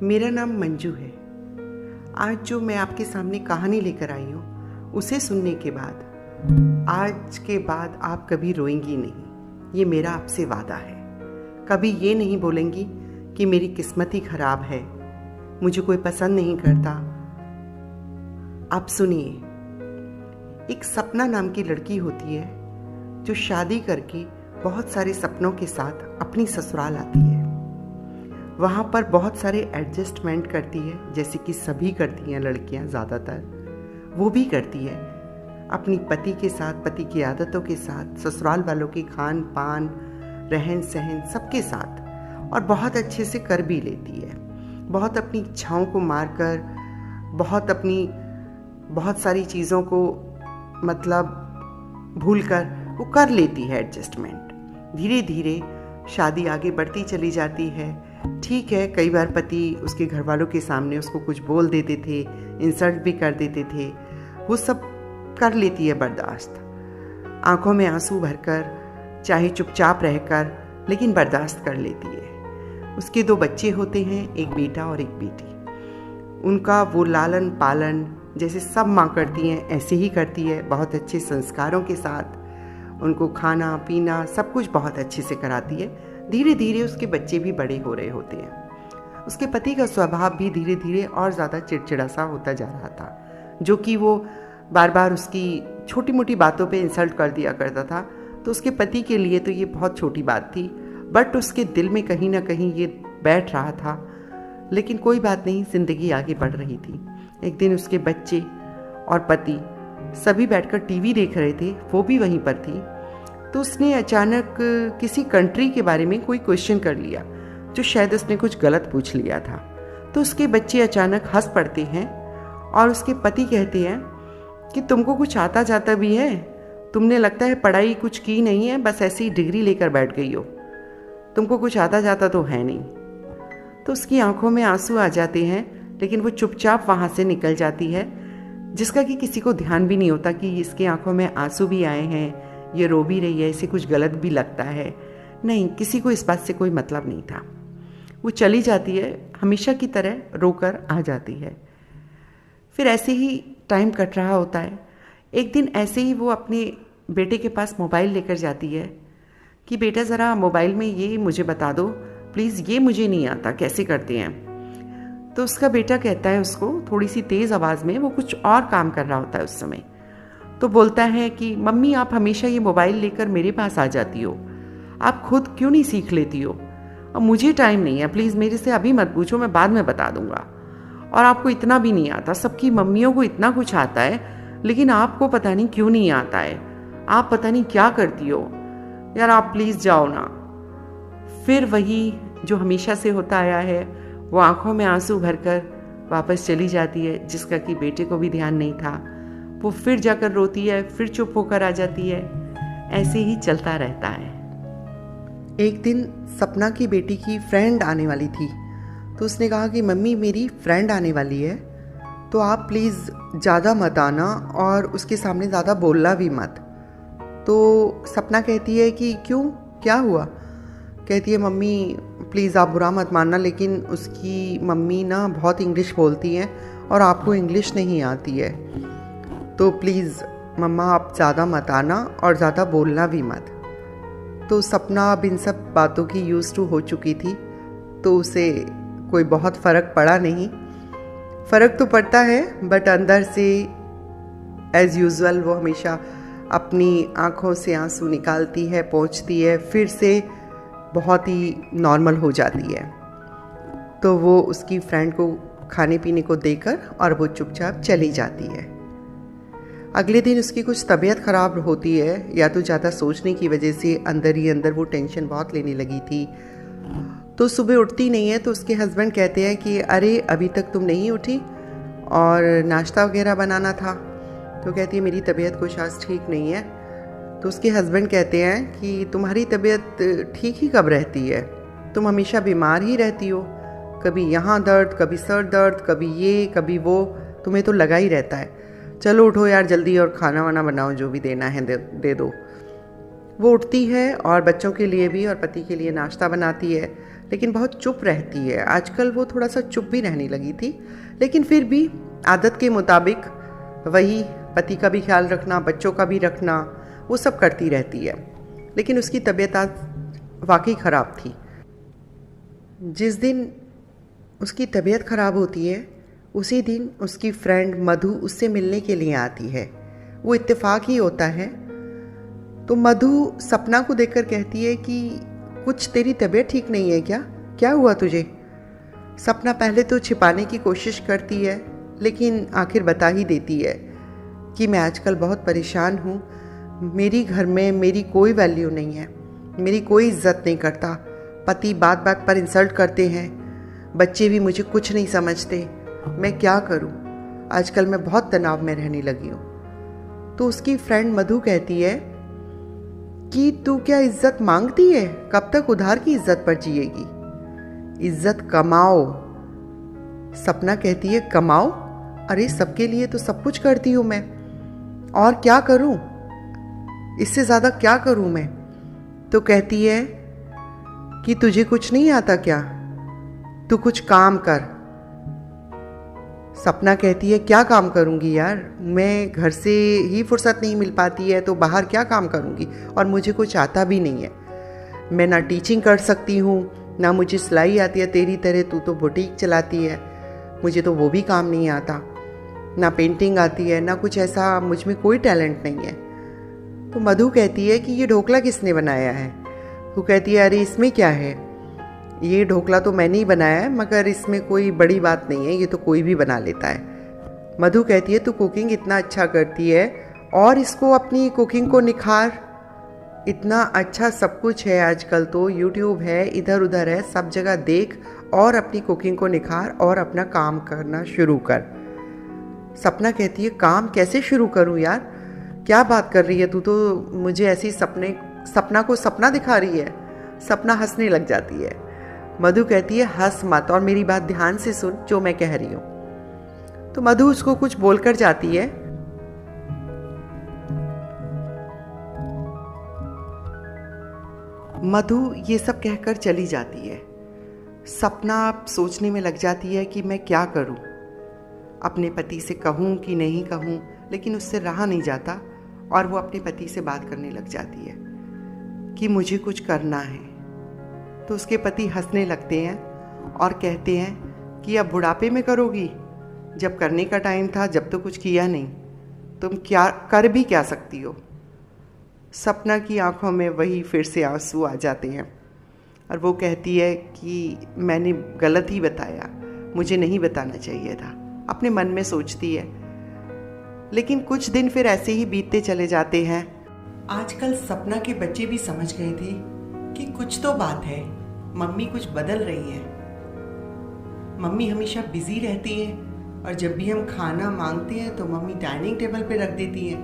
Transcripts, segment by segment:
मेरा नाम मंजू है। आज जो मैं आपके सामने कहानी लेकर आई हूँ, उसे सुनने के बाद आज के बाद आप कभी रोएंगी नहीं। ये मेरा आपसे वादा है। कभी ये नहीं बोलेंगी कि मेरी किस्मत ही खराब है, मुझे कोई पसंद नहीं करता। आप सुनिए, एक सपना नाम की लड़की होती है जो शादी करके बहुत सारे सपनों के साथ अपनी ससुराल आती है। वहाँ पर बहुत सारे एडजस्टमेंट करती है, जैसे कि सभी करती हैं लड़कियाँ, ज़्यादातर वो भी करती है अपनी पति के साथ, पति की आदतों के साथ, ससुराल वालों के खान पान, रहन सहन सबके साथ, और बहुत अच्छे से कर भी लेती है। बहुत अपनी इच्छाओं को मारकर, बहुत सारी चीज़ों को मतलब भूलकर वो कर लेती है एडजस्टमेंट। धीरे धीरे शादी आगे बढ़ती चली जाती है। ठीक है, कई बार पति उसके घर वालों के सामने उसको कुछ बोल देते थे, इंसल्ट भी कर देते थे, वो सब कर लेती है बर्दाश्त, आंखों में आंसू भरकर, चाहे चुपचाप रहकर, लेकिन बर्दाश्त कर लेती है। उसके 2 बच्चे होते हैं, एक बेटा और एक बेटी। उनका वो लालन पालन जैसे सब माँ करती हैं ऐसे ही करती है, बहुत अच्छे संस्कारों के साथ उनको खाना पीना सब कुछ बहुत अच्छे से कराती है। धीरे धीरे उसके बच्चे भी बड़े हो रहे होते हैं। उसके पति का स्वभाव भी धीरे धीरे और ज़्यादा चिड़चिड़ा सा होता जा रहा था, जो कि वो बार बार उसकी छोटी मोटी बातों पे इंसल्ट कर दिया करता था। तो उसके पति के लिए तो ये बहुत छोटी बात थी, बट उसके दिल में कहीं ना कहीं ये बैठ रहा था। लेकिन कोई बात नहीं, ज़िंदगी आगे बढ़ रही थी। एक दिन उसके बच्चे और पति सभी बैठकर टीवी देख रहे थे, वो भी वहीं पर थी। तो उसने अचानक किसी कंट्री के बारे में कोई क्वेश्चन कर लिया, जो शायद उसने कुछ गलत पूछ लिया था। तो उसके बच्चे अचानक हंस पड़ते हैं और उसके पति कहते हैं कि तुमको कुछ आता जाता भी है, तुमने लगता है पढ़ाई कुछ की नहीं है, बस ऐसी डिग्री लेकर बैठ गई हो, तुमको कुछ आता जाता तो है नहीं। तो उसकी आंखों में आंसू आ जाते हैं, लेकिन वो चुपचाप वहाँ से निकल जाती है, जिसका कि किसी को ध्यान भी नहीं होता कि इसके आंखों में आंसू भी आए हैं, ये रो भी रही है, इसे कुछ गलत भी लगता है। नहीं, किसी को इस बात से कोई मतलब नहीं था। वो चली जाती है, हमेशा की तरह रोकर आ जाती है। फिर ऐसे ही टाइम कट रहा होता है। एक दिन ऐसे ही वो अपने बेटे के पास मोबाइल लेकर जाती है कि बेटा ज़रा मोबाइल में ये मुझे बता दो प्लीज़, ये मुझे नहीं आता कैसे करते हैं। तो उसका बेटा कहता है उसको थोड़ी सी तेज़ आवाज़ में, वो कुछ और काम कर रहा होता है उस समय, तो बोलता है कि मम्मी आप हमेशा ये मोबाइल लेकर मेरे पास आ जाती हो, आप खुद क्यों नहीं सीख लेती हो? अब मुझे टाइम नहीं है, प्लीज़ मेरे से अभी मत पूछो, मैं बाद में बता दूंगा। और आपको इतना भी नहीं आता, सबकी मम्मियों को इतना कुछ आता है, लेकिन आपको पता नहीं क्यों नहीं आता है, आप पता नहीं क्या करती हो यार, आप प्लीज़ जाओ ना। फिर वही जो हमेशा से होता आया है, वो आंखों में आंसू भरकर वापस चली जाती है, जिसका कि बेटे को भी ध्यान नहीं था। वो फिर जाकर रोती है, फिर चुप होकर आ जाती है। ऐसे ही चलता रहता है। एक दिन सपना की बेटी की फ्रेंड आने वाली थी, तो उसने कहा कि मम्मी मेरी फ्रेंड आने वाली है, तो आप प्लीज़ ज़्यादा मत आना और उसके सामने ज़्यादा बोलना भी मत। तो सपना कहती है कि क्यों, क्या हुआ? कहती है मम्मी प्लीज़ आप बुरा मत मानना, लेकिन उसकी मम्मी ना बहुत इंग्लिश बोलती हैं और आपको इंग्लिश नहीं आती है, तो प्लीज़ मम्मा आप ज़्यादा मत आना और ज़्यादा बोलना भी मत। तो सपना अब इन सब बातों की यूज़ टू हो चुकी थी, तो उसे कोई बहुत फ़र्क पड़ा नहीं। फ़र्क तो पड़ता है, बट अंदर से एज़ यूजुअल वो हमेशा अपनी आँखों से आंसू निकालती है, पोंछती है, फिर से बहुत ही नॉर्मल हो जाती है। तो वो उसकी फ्रेंड को खाने पीने को देकर और वो चुपचाप चली जाती है। अगले दिन उसकी कुछ तबीयत ख़राब होती है, या तो ज़्यादा सोचने की वजह से अंदर ही अंदर वो टेंशन बहुत लेने लगी थी। तो सुबह उठती नहीं है, तो उसके हस्बैंड कहते हैं कि अरे अभी तक तुम नहीं उठी और नाश्ता वगैरह बनाना था। तो कहती है मेरी तबीयत कुछ आज ठीक नहीं है। तो उसके हस्बैंड कहते हैं कि तुम्हारी तबीयत ठीक ही कब रहती है, तुम हमेशा बीमार ही रहती हो, कभी यहाँ दर्द, कभी सर दर्द, कभी ये कभी वो, तुम्हें तो लगा ही रहता है। चलो उठो यार जल्दी और खाना वाना बनाओ, जो भी देना है दे दो। वो उठती है और बच्चों के लिए भी और पति के लिए नाश्ता बनाती है, लेकिन बहुत चुप रहती है। आजकल वो थोड़ा सा चुप भी रहने लगी थी, लेकिन फिर भी आदत के मुताबिक वही पति का भी ख्याल रखना, बच्चों का भी रखना, वो सब करती रहती है। लेकिन उसकी तबीयत आज वाकई ख़राब थी। जिस दिन उसकी तबीयत ख़राब होती है उसी दिन उसकी फ्रेंड मधु उससे मिलने के लिए आती है। वो इत्तेफाक ही होता है। तो मधु सपना को देखकर कहती है कि कुछ तेरी तबीयत ठीक नहीं है क्या? क्या हुआ तुझे? सपना पहले तो छिपाने की कोशिश करती है, लेकिन आखिर बता ही देती है कि मैं आजकल बहुत परेशान हूँ। मेरी घर में मेरी कोई वैल्यू नहीं है, मेरी कोई इज्जत नहीं करता, पति बात बात पर इंसल्ट करते हैं, बच्चे भी मुझे कुछ नहीं समझते, मैं क्या करूँ? आजकल मैं बहुत तनाव में रहने लगी हूँ। तो उसकी फ्रेंड मधु कहती है कि तू क्या इज्जत मांगती है? कब तक उधार की इज्जत पर जिएगी? इज्जत कमाओ। सपना कहती है कमाओ? अरे सबके लिए तो सब कुछ करती हूँ मैं, और क्या करूँ? इससे ज़्यादा क्या करूँ मैं? तो कहती है कि तुझे कुछ नहीं आता क्या? तू कुछ काम कर। सपना कहती है क्या काम करूँगी यार, मैं घर से ही फुर्सत नहीं मिल पाती है तो बाहर क्या काम करूँगी, और मुझे कुछ आता भी नहीं है। मैं ना टीचिंग कर सकती हूँ, ना मुझे सिलाई आती है तेरी तरह, तू तो बुटीक चलाती है, मुझे तो वो भी काम नहीं आता, ना पेंटिंग आती है, ना कुछ ऐसा, मुझ में कोई टैलेंट नहीं है। तो मधु कहती है कि ये ढोकला किसने बनाया है? वो कहती है अरे इसमें क्या है, ये ढोकला तो मैंने ही बनाया है, मगर इसमें कोई बड़ी बात नहीं है, ये तो कोई भी बना लेता है। मधु कहती है तू कुकिंग इतना अच्छा करती है और इसको अपनी कुकिंग को निखार, इतना अच्छा सब कुछ है आजकल, तो यूट्यूब है, इधर उधर है, सब जगह देख और अपनी कुकिंग को निखार और अपना काम करना शुरू कर। सपना कहती है काम कैसे शुरू करूं यार, क्या बात कर रही है तू, तो मुझे ऐसी सपना को सपना दिखा रही है। सपना हंसने लग जाती है। मधु कहती है हंस मत और मेरी बात ध्यान से सुन जो मैं कह रही हूं। तो मधु उसको कुछ बोलकर जाती है। मधु ये सब कहकर चली जाती है। सपना सोचने में लग जाती है कि मैं क्या करूं, अपने पति से कहूं कि नहीं कहूं, लेकिन उससे रहा नहीं जाता और वो अपने पति से बात करने लग जाती है कि मुझे कुछ करना है। तो उसके पति हंसने लगते हैं और कहते हैं कि अब बुढ़ापे में करोगी, जब करने का टाइम था, जब तो कुछ किया नहीं, तुम क्या कर भी क्या सकती हो। सपना की आंखों में वही फिर से आंसू आ जाते हैं और वो कहती है कि मैंने गलत ही बताया, मुझे नहीं बताना चाहिए था, अपने मन में सोचती है। लेकिन कुछ दिन फिर ऐसे ही बीतते चले जाते हैं। आजकल सपना के बच्चे भी समझ गए थे कि कुछ तो बात है, मम्मी कुछ बदल रही है। मम्मी हमेशा बिजी रहती है और जब भी हम खाना मांगते हैं तो मम्मी डाइनिंग टेबल पे रख देती है।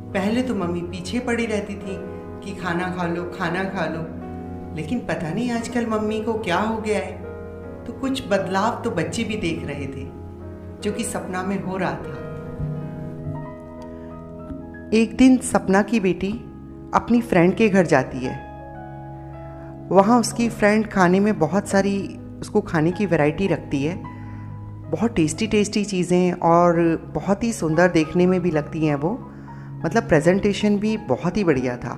पहले तो मम्मी पीछे पड़ी रहती थी कि खाना खा लो, खाना खा लो, लेकिन पता नहीं आजकल मम्मी को क्या हो गया है। तो कुछ बदलाव तो बच्चे भी देख रहे थे जो कि सपना में हो रहा था। एक दिन सपना की बेटी अपनी फ्रेंड के घर जाती है। वहाँ उसकी फ्रेंड खाने में बहुत सारी उसको खाने की वैरायटी रखती है, बहुत टेस्टी टेस्टी चीज़ें और बहुत ही सुंदर देखने में भी लगती हैं वो, मतलब प्रेजेंटेशन भी बहुत ही बढ़िया था।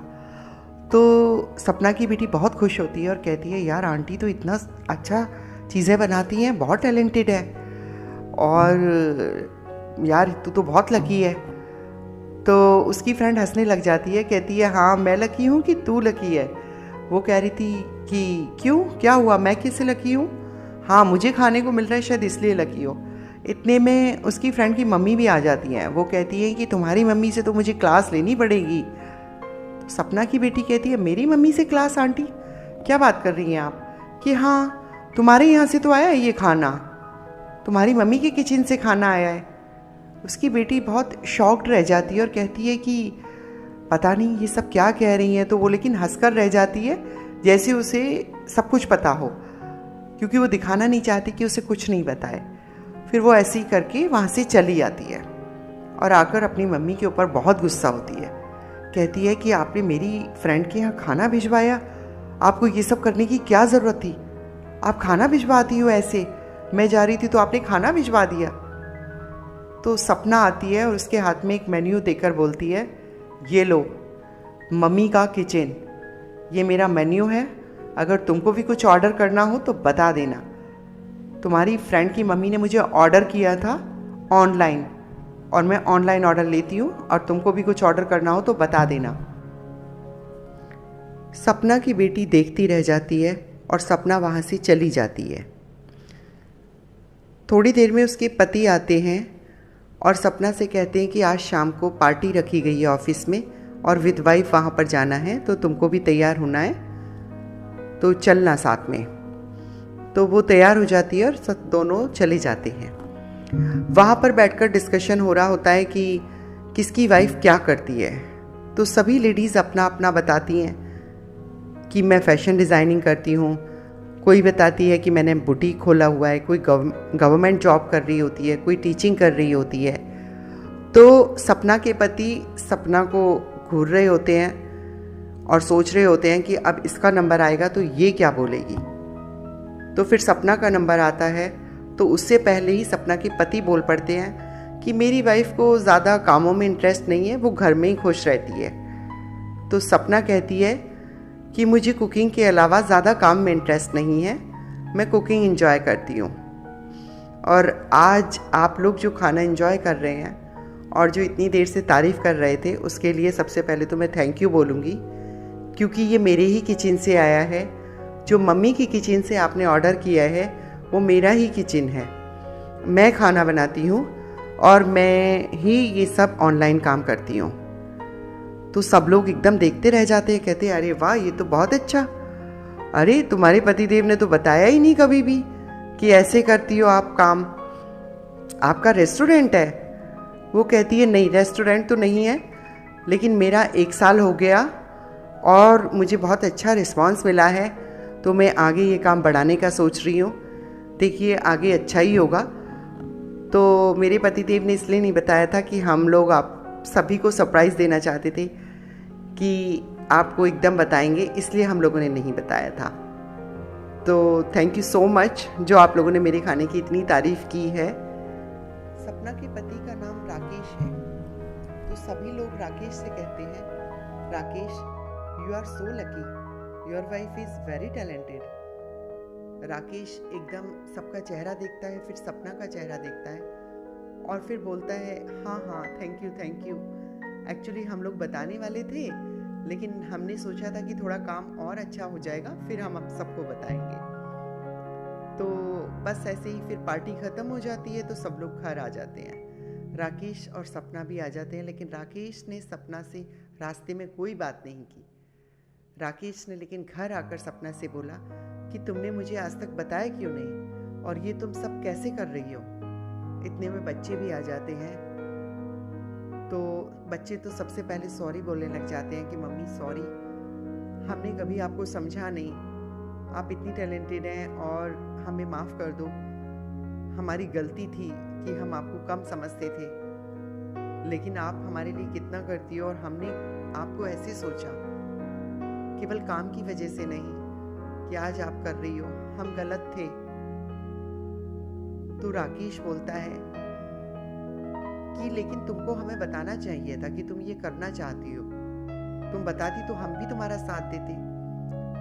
तो सपना की बेटी बहुत खुश होती है और कहती है यार आंटी तो इतना अच्छा चीज़ें बनाती हैं, बहुत टैलेंटेड है, और यार तू तो बहुत लकी है। तो उसकी फ्रेंड हंसने लग जाती है, कहती है हाँ मैं लकी हूँ कि तू लकी है। वो कह रही थी कि क्यों, क्या हुआ, मैं किससे लकी हूँ? हाँ मुझे खाने को मिल रहा है शायद इसलिए लकी हो। इतने में उसकी फ्रेंड की मम्मी भी आ जाती हैं। वो कहती है कि तुम्हारी मम्मी से तो मुझे क्लास लेनी पड़ेगी। तो सपना की बेटी कहती है मेरी मम्मी से क्लास आंटी, क्या बात कर रही हैं आप? कि हाँ तुम्हारे यहाँ से तो आया है ये खाना, तुम्हारी मम्मी के किचन से खाना आया है। उसकी बेटी बहुत शॉक्ड रह जाती है और कहती है कि पता नहीं ये सब क्या कह रही हैं। तो वो लेकिन हंसकर रह जाती है जैसे उसे सब कुछ पता हो, क्योंकि वो दिखाना नहीं चाहती कि उसे कुछ नहीं पता है। फिर वो ऐसे ही करके वहाँ से चली आती है और आकर अपनी मम्मी के ऊपर बहुत गुस्सा होती है। कहती है कि आपने मेरी फ्रेंड के यहाँ खाना भिजवाया, आपको ये सब करने की क्या ज़रूरत थी? आप खाना भिजवाती हो ऐसे? मैं जा रही थी तो आपने खाना भिजवा दिया। तो सपना आती है और उसके हाथ में एक मेन्यू देकर बोलती है, ये लो, मम्मी का किचन, ये मेरा मेन्यू है, अगर तुमको भी कुछ ऑर्डर करना हो तो बता देना। तुम्हारी फ्रेंड की मम्मी ने मुझे ऑर्डर किया था ऑनलाइन, और मैं ऑनलाइन ऑर्डर लेती हूँ, और तुमको भी कुछ ऑर्डर करना हो तो बता देना। सपना की बेटी देखती रह जाती है और सपना वहाँ से चली जाती है। थोड़ी देर में उसके पति आते हैं और सपना से कहते हैं कि आज शाम को पार्टी रखी गई है ऑफिस में और विद वाइफ वहाँ पर जाना है, तो तुमको भी तैयार होना है, तो चलना साथ में। तो वो तैयार हो जाती है और सब दोनों चले जाते हैं। वहाँ पर बैठकर डिस्कशन हो रहा होता है कि किसकी वाइफ क्या करती है। तो सभी लेडीज़ अपना अपना बताती हैं कि मैं फ़ैशन डिज़ाइनिंग करती हूँ, कोई बताती है कि मैंने बुटीक खोला हुआ है, कोई गवर्नमेंट जॉब कर रही होती है, कोई टीचिंग कर रही होती है। तो सपना के पति सपना को घूर रहे होते हैं और सोच रहे होते हैं कि अब इसका नंबर आएगा तो ये क्या बोलेगी। तो फिर सपना का नंबर आता है, तो उससे पहले ही सपना के पति बोल पड़ते हैं कि मेरी वाइफ को ज़्यादा कामों में इंटरेस्ट नहीं है, वो घर में ही खुश रहती है। तो सपना कहती है कि मुझे कुकिंग के अलावा ज़्यादा काम में इंटरेस्ट नहीं है, मैं कुकिंग एंजॉय करती हूँ। और आज आप लोग जो खाना एंजॉय कर रहे हैं और जो इतनी देर से तारीफ़ कर रहे थे, उसके लिए सबसे पहले तो मैं थैंक यू बोलूँगी, क्योंकि ये मेरे ही किचन से आया है। जो मम्मी की किचन से आपने ऑर्डर किया है वो मेरा ही किचन है। मैं खाना बनाती हूँ और मैं ही ये सब ऑनलाइन काम करती हूँ। तो सब लोग एकदम देखते रह जाते हैं, कहते हैं अरे वाह, ये तो बहुत अच्छा, अरे तुम्हारे पतिदेव ने तो बताया ही नहीं कभी भी कि ऐसे करती हो आप काम, आपका रेस्टोरेंट है। वो कहती है नहीं, रेस्टोरेंट तो नहीं है, लेकिन मेरा 1 साल हो गया और मुझे बहुत अच्छा रिस्पांस मिला है, तो मैं आगे ये काम बढ़ाने का सोच रही हूँ। देखिए आगे अच्छा ही होगा। तो मेरे पतिदेव ने इसलिए नहीं बताया था कि हम लोग आप सभी को सरप्राइज़ देना चाहते थे कि आपको एकदम बताएंगे, इसलिए हम लोगों ने नहीं बताया था। तो थैंक यू सो मच जो आप लोगों ने मेरे खाने की इतनी तारीफ़ की है। सपना के पति का नाम राकेश है, तो सभी लोग राकेश से कहते हैं, Rakesh you are so lucky, your wife is very talented. Rakesh एकदम सबका चेहरा देखता है, फिर सपना का चेहरा देखता है और फिर बोलता है हाँ हाँ थैंक यू। एक्चुअली हम लोग बताने वाले थे, लेकिन हमने सोचा था कि थोड़ा काम और अच्छा हो जाएगा, फिर हम अब सबको बताएंगे। तो बस ऐसे ही फिर पार्टी ख़त्म हो जाती है, तो सब लोग घर आ जाते हैं। राकेश और सपना भी आ जाते हैं, लेकिन राकेश ने सपना से रास्ते में कोई बात नहीं की। राकेश ने लेकिन घर आकर सपना से बोला कि तुमने मुझे आज तक बताया क्यों नहीं, और ये तुम सब कैसे कर रही हो। इतने में बच्चे भी आ जाते हैं, तो बच्चे तो सबसे पहले सॉरी बोलने लग जाते हैं कि मम्मी सॉरी, हमने कभी आपको समझा नहीं, आप इतनी टैलेंटेड हैं और हमें माफ़ कर दो, हमारी गलती थी कि हम आपको कम समझते थे, लेकिन आप हमारे लिए कितना करती हो और हमने आपको ऐसे सोचा, केवल काम की वजह से नहीं कि आज आप कर रही हो, हम गलत थे। तो राकेश बोलता है कि लेकिन तुमको हमें बताना चाहिए था कि तुम ये करना चाहती हो, तुम बताती तो हम भी तुम्हारा साथ देते।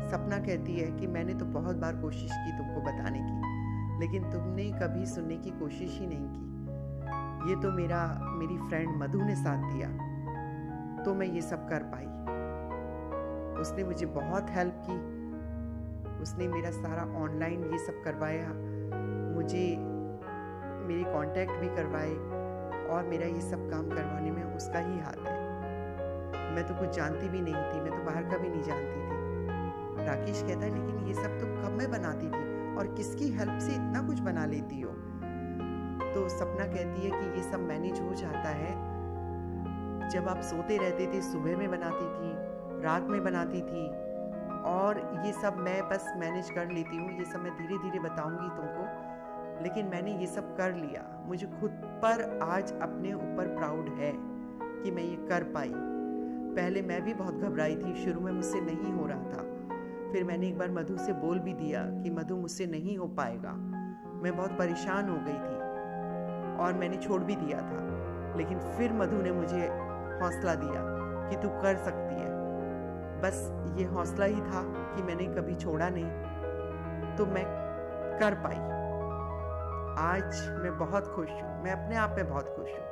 सपना कहती है कि मैंने तो बहुत बार कोशिश की तुमको बताने की, लेकिन तुमने कभी सुनने की कोशिश ही नहीं की। ये तो मेरी फ्रेंड मधु ने साथ दिया, तो मैं ये सब कर पाई। उसने मुझे बहुत हेल्प की, उसने मेरा सारा ऑनलाइन ये सब करवाया, मुझे मेरे कांटेक्ट भी करवाए, और मेरा ये सब काम करवाने में उसका ही हाथ है। मैं तो कुछ जानती भी नहीं थी, मैं तो बाहर का भी नहीं जानती थी। राकेश कहता है लेकिन ये सब तो कब मैं बनाती थी और किसकी हेल्प से इतना कुछ बना लेती हो। तो सपना कहती है कि ये सब मैनेज हो जाता है, जब आप सोते रहते थे सुबह में बनाती थी, रात में बनाती थी, और ये सब मैं बस मैनेज कर लेती हूँ। ये सब मैं धीरे धीरे बताऊँगी तुमको, लेकिन मैंने ये सब कर लिया। मुझे खुद पर आज अपने ऊपर प्राउड है कि मैं ये कर पाई। पहले मैं भी बहुत घबराई थी, शुरू में मुझसे नहीं हो रहा था, फिर मैंने एक बार मधु से बोल भी दिया कि मधु मुझसे नहीं हो पाएगा। मैं बहुत परेशान हो गई थी और मैंने छोड़ भी दिया था, लेकिन फिर मधु ने मुझे हौसला दिया कि तू कर सकती है। बस ये हौसला ही था कि मैंने कभी छोड़ा नहीं, तो मैं कर पाई। आज मैं बहुत खुश हूँ, मैं अपने आप में बहुत खुश हूँ।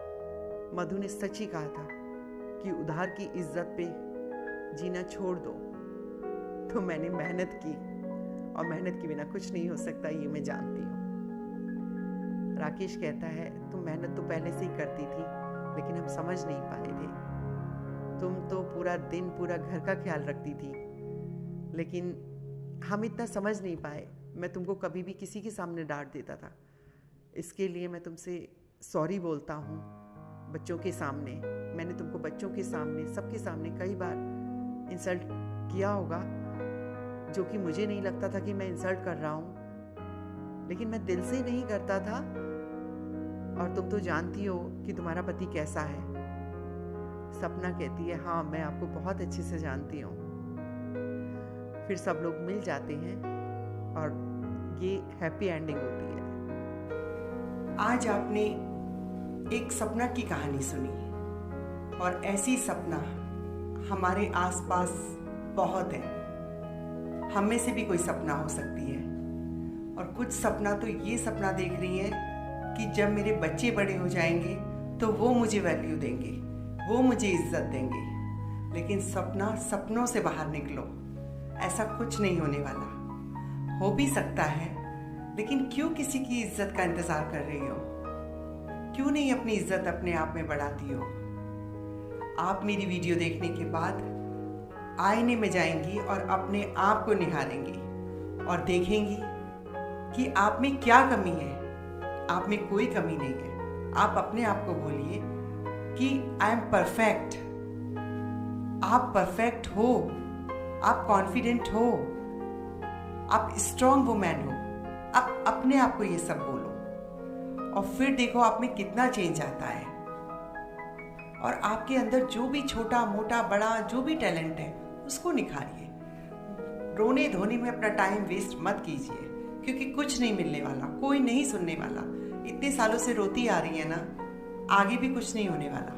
मधु ने सच ही कहा था कि उधार की इज्जत पे जीना छोड़ दो। तो मैंने मेहनत की, और मेहनत के बिना कुछ नहीं हो सकता, ये मैं जानती हूँ। राकेश कहता है तुम मेहनत तो पहले से ही करती थी, लेकिन हम समझ नहीं पाए थे। तुम तो पूरा दिन पूरा घर का ख्याल रखती थी, लेकिन हम इतना समझ नहीं पाए। मैं तुमको कभी भी किसी के सामने डांट देता था। इसके लिए मैं तुमसे सॉरी बोलता हूँ। बच्चों के सामने मैंने तुमको बच्चों के सामने, सबके सामने कई बार इंसल्ट किया होगा, जो कि मुझे नहीं लगता था कि मैं इंसल्ट कर रहा हूँ, लेकिन मैं दिल से नहीं करता था। और तुम तो जानती हो कि तुम्हारा पति कैसा है। सपना कहती है हाँ, मैं आपको बहुत अच्छे से जानती हूँ। फिर सब लोग मिल जाते हैं और ये हैप्पी एंडिंग होती है। आज आपने एक सपना की कहानी सुनी, और ऐसी सपना हमारे आसपास बहुत है। हम में से भी कोई सपना हो सकती है, और कुछ सपना तो ये सपना देख रही है कि जब मेरे बच्चे बड़े हो जाएंगे तो वो मुझे वैल्यू देंगे, वो मुझे इज्जत देंगे। लेकिन सपनों से बाहर निकलो, ऐसा कुछ नहीं होने वाला। हो भी सकता है, लेकिन क्यों किसी की इज्जत का इंतजार कर रही हो? क्यों नहीं अपनी इज्जत अपने आप में बढ़ाती हो? आप मेरी वीडियो देखने के बाद आईने में जाएंगी और अपने आप को निहारेंगी और देखेंगी कि आप में क्या कमी है। आप में कोई कमी नहीं है। आप अपने आप को बोलिए कि आई एम परफेक्ट। आप परफेक्ट हो, आप कॉन्फिडेंट हो, आप स्ट्रॉन्ग वुमेन हो। आप अपने आप को ये सब बोलो, और फिर देखो आप में कितना चेंज आता है। और आपके अंदर जो भी छोटा मोटा बड़ा जो भी टैलेंट है उसको निखारिए। रोने धोने में अपना टाइम वेस्ट मत कीजिए, क्योंकि कुछ नहीं मिलने वाला, कोई नहीं सुनने वाला। इतने सालों से रोती आ रही है ना, आगे भी कुछ नहीं होने वाला।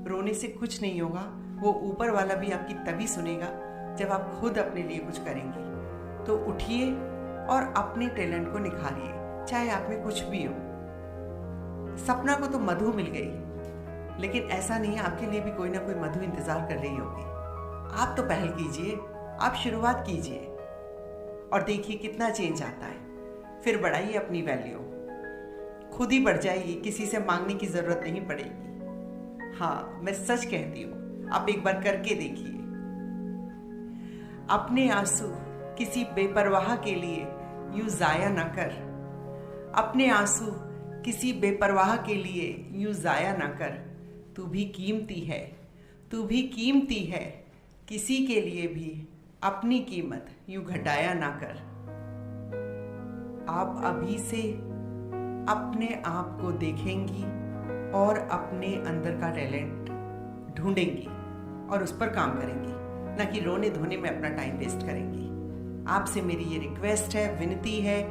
रोने से कुछ नहीं होगा। वो ऊपर वाला भी आपकी तभी सुनेगा जब आप खुद अपने लिए कुछ करेंगी। तो उठिए और अपने टैलेंट को निखारिए, चाहे आप में कुछ भी हो। सपना को तो मधु मिल गई, लेकिन ऐसा नहीं है, आपके लिए भी कोई ना कोई मधु इंतजार कर रही होगी। आप तो पहल कीजिए, आप शुरुआत कीजिए, और देखिए कितना चेंज आता है। फिर बढ़ाइए अपनी वैल्यू, खुद ही बढ़ जाएगी, किसी से मांगने की जरूरत नहीं पड़ेगी। हाँ, मैं सच कहती हूँ, आप एक बार करके देखिए। अपने आंसू किसी बेपरवाह के लिए यूं जाया ना कर। अपने आंसू किसी बेपरवाह के लिए यूं जाया ना कर। तू भी कीमती है, तू भी कीमती है। किसी के लिए भी अपनी कीमत यूं घटाया ना कर। आप अभी से अपने आप को देखेंगी और अपने अंदर का टैलेंट ढूंढेंगी और उस पर काम करेंगी, ना कि रोने धोने में अपना टाइम वेस्ट करेंगी। आपसे मेरी ये रिक्वेस्ट है, विनती है,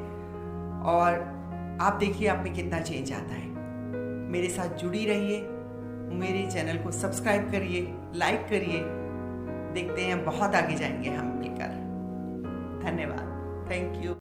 और आप देखिए आप में कितना चेंज आता है। मेरे साथ जुड़ी रहिए, मेरे चैनल को सब्सक्राइब करिए, लाइक करिए। देखते हैं बहुत आगे जाएंगे हम मिलकर। धन्यवाद, थैंक यू।